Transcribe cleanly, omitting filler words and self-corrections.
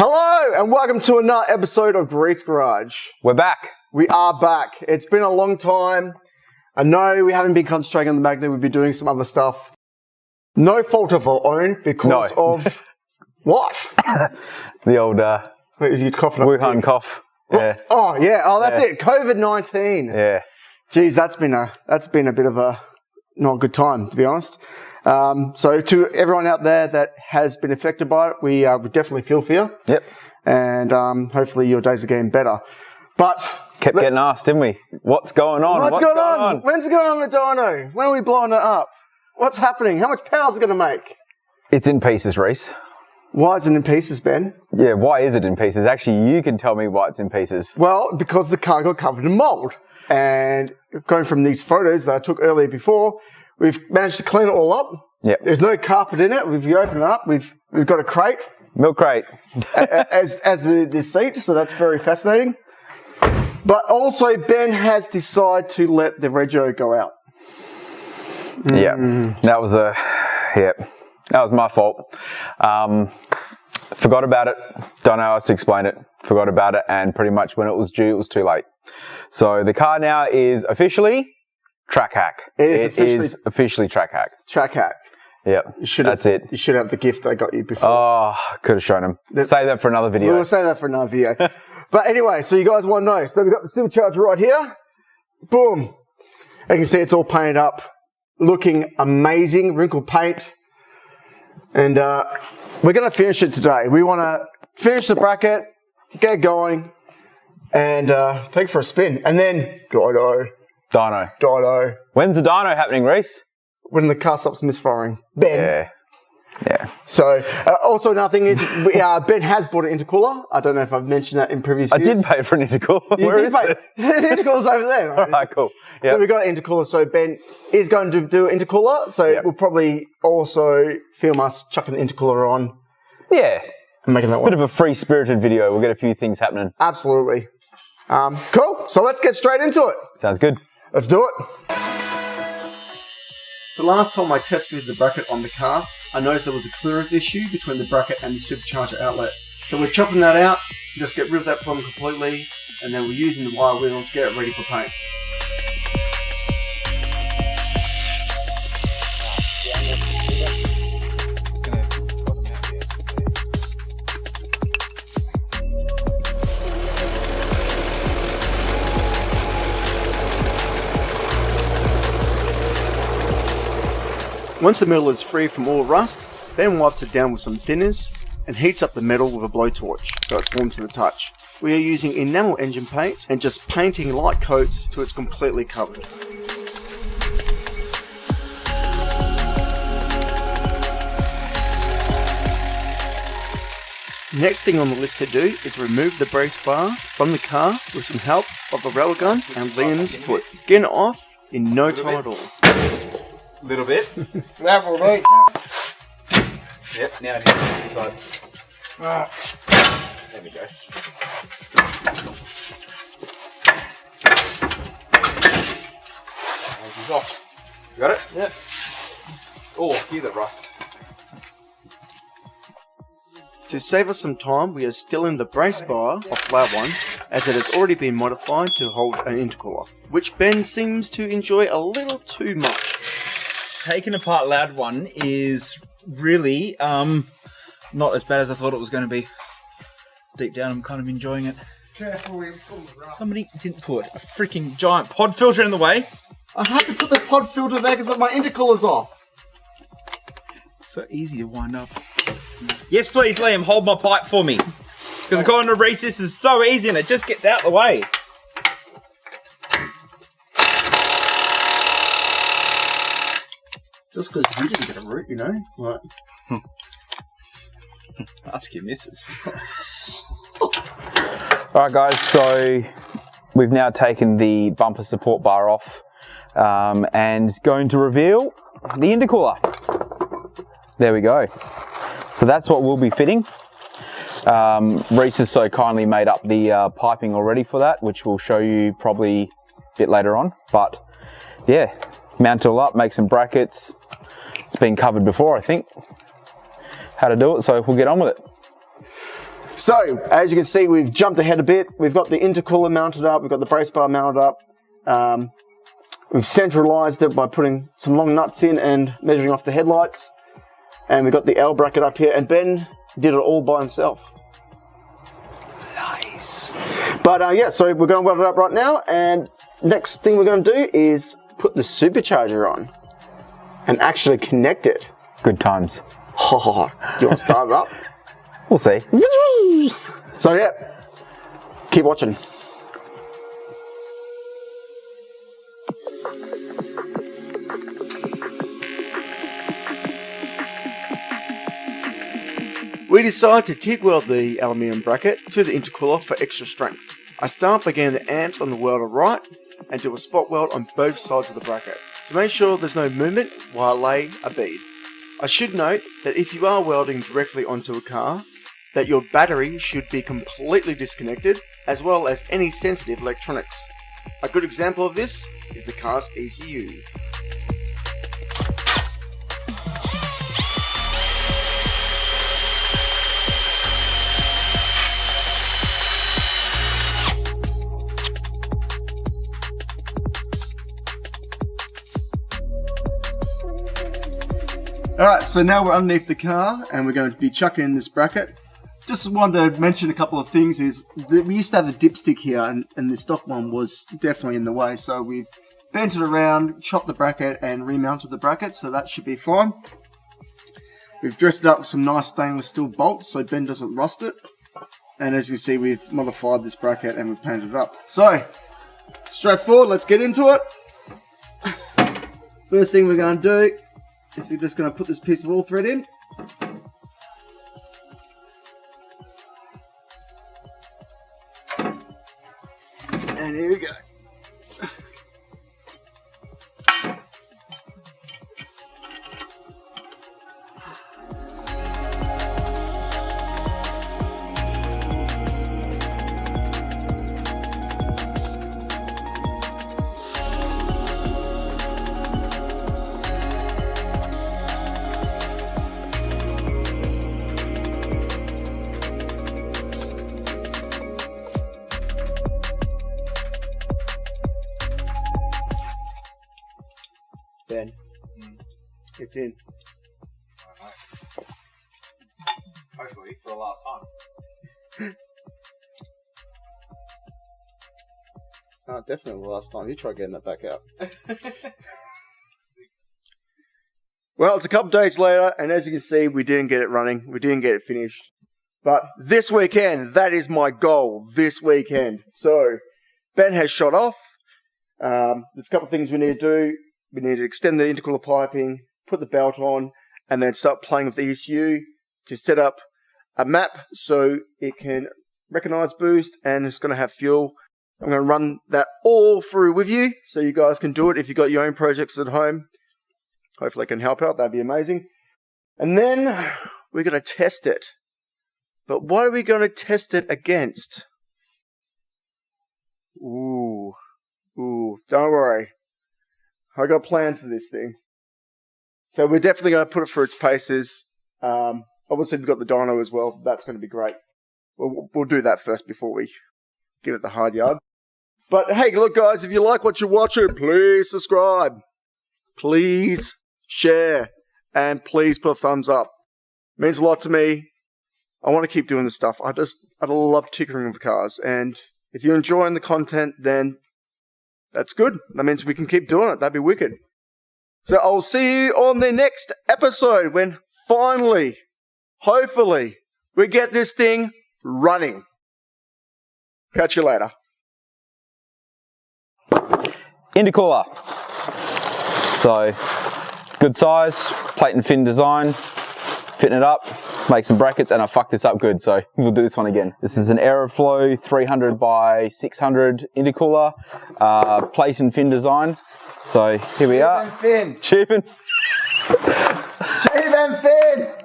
Hello and welcome to another episode of Grease Garage. We're back. We are back. It's been a long time. I know we haven't been concentrating on the magnet. We've been doing some other stuff. No fault of our own because of what? The old Wait, is you coughing up? Wuhan cough. Yeah. Oh yeah. Oh, that's it. COVID-19. Yeah. Geez, that's been a bit of a not a good time, to be honest. So to everyone out there that has been affected by it, we definitely feel for you. Yep. And hopefully your days are getting better. But kept getting asked, didn't we? What's going on? What's going on? When's it going on the dyno? When are we blowing it up? What's happening? How much power is it going to make? It's in pieces, Reese. Why is it in pieces, Ben? Yeah, why is it in pieces? Actually, you can tell me why it's in pieces. Well, because the car got covered in mold. And going from these photos that I took earlier before, we've managed to clean it all up. Yep. There's no carpet in it. If you open it up, we've got a crate. Milk crate. as the seat, so that's very fascinating. But also, Ben has decided to let the rego go out. Yeah, that was my fault. Forgot about it. Don't know how else to explain it. Forgot about it, and pretty much when it was due, it was too late. So the car now is officially track hack. It is officially track hack. Track hack. Yep, that's it. You should have the gift I got you before. Oh, could have shown him. Save that for another video. We'll save that for another video. But anyway, so you guys want to know. So we've got the Supercharger right here. Boom. You can see it's all painted up. Looking amazing. Wrinkled paint. And we're going to finish it today. We want to finish the bracket, get going, and take it for a spin. And then dyno. When's the dyno happening, Reese? When the car stops misfiring. Ben. Yeah. So, also another thing is, Ben has bought an intercooler. I don't know if I've mentioned that in previous videos. I did pay for an intercooler. Where is it? The intercooler's over there. Right? All right, cool. Yep. So we've got an intercooler. So Ben is going to do an intercooler. So we'll probably also film us chucking the intercooler on. Yeah. And making that one. Bit of a free-spirited video. We'll get a few things happening. Absolutely. Cool. So let's get straight into it. Sounds good. Let's do it. So last time I test fitted the bracket on the car, I noticed there was a clearance issue between the bracket and the supercharger outlet. So we're chopping that out to just get rid of that problem completely, and then we're using the wire wheel to get it ready for paint. Once the metal is free from all rust, Ben wipes it down with some thinners and heats up the metal with a blowtorch so it's warm to the touch. We are using enamel engine paint and just painting light coats till it's completely covered. Next thing on the list to do is remove the brace bar from the car with some help of the rail gun and Liam's foot. Getting it off in no time at all. Little bit. That will do. Yep, now it is inside. There we go. He's off. You got it? Yep. Oh, hear the rust. To save us some time, we are still in the brace bar off lab 1, as it has already been modified to hold an intercooler, which Ben seems to enjoy a little too much. Taking apart Loud 1 is really not as bad as I thought it was going to be. Deep down, I'm kind of enjoying it. Somebody didn't put a freaking giant pod filter in the way. I had to put the pod filter there because my intercooler's off. It's so easy to wind up. Yes, please, Liam, hold my pipe for me. Because according to Reese, this is so easy and it just gets out the way. Just because you didn't get a root, you know? Like. Ask your missus. Alright guys, so we've now taken the bumper support bar off and going to reveal the intercooler. There we go. So that's what we'll be fitting. Reese has so kindly made up the piping already for that, which we'll show you probably a bit later on. But yeah, mount it all up, make some brackets. It's been covered before, I think, how to do it, so we'll get on with it. So, as you can see, we've jumped ahead a bit. We've got the intercooler mounted up. We've got the brace bar mounted up. We've centralized it by putting some long nuts in and measuring off the headlights. And we've got the L bracket up here. And Ben did it all by himself. Nice. But yeah, so we're going to weld it up right now. And next thing we're going to do is put the supercharger on and actually connect it. Good times. Oh, do you want to start it up? We'll see. So yeah, keep watching. We decided to TIG weld the aluminium bracket to the intercooler for extra strength. I start by getting the amps on the welder right and do a spot weld on both sides of the bracket to make sure there's no movement while I lay a bead. I should note that if you are welding directly onto a car, that your battery should be completely disconnected, as well as any sensitive electronics. A good example of this is the car's ECU. Alright, so now we're underneath the car and we're going to be chucking in this bracket. Just wanted to mention a couple of things is that we used to have a dipstick here and the stock one was definitely in the way, so we've bent it around, chopped the bracket and remounted the bracket, so that should be fine. We've dressed it up with some nice stainless steel bolts so Ben doesn't rust it. And as you can see, we've modified this bracket and we've painted it up. So, straightforward, let's get into it. First thing we're going to do is we're just going to put this piece of all thread in. And here we go. Ben, it's in. Hopefully for the last time. Oh, definitely the last time. You try getting that back out. Well, it's a couple days later, and as you can see, we didn't get it running. We didn't get it finished. But this weekend, that is my goal, this weekend. So, Ben has shot off. There's a couple of things we need to do. We need to extend the intercooler piping, put the belt on, and then start playing with the ECU to set up a map so it can recognize boost and it's going to have fuel. I'm going to run that all through with you so you guys can do it if you've got your own projects at home. Hopefully I can help out. That'd be amazing. And then we're going to test it. But what are we going to test it against? Ooh, don't worry. I got plans for this thing. So we're definitely going to put it through its paces. Obviously we've got the dyno as well. That's going to be great. We'll do that first before we give it the hard yard. But hey, look guys, if you like what you're watching, please subscribe. Please share. And please put a thumbs up. It means a lot to me. I want to keep doing this stuff. I love tinkering with cars. And if you're enjoying the content, then that's good. That means we can keep doing it. That'd be wicked. So I'll see you on the next episode when finally, hopefully, we get this thing running. Catch you later. Intercooler. So, good size, plate and fin design, fitting it up, make some brackets, and I fucked this up good, so we'll do this one again. This is an Aeroflow 300 by 600 intercooler, plate and fin design. So here we are. Cheap and fin. Cheap and Cheap and fin.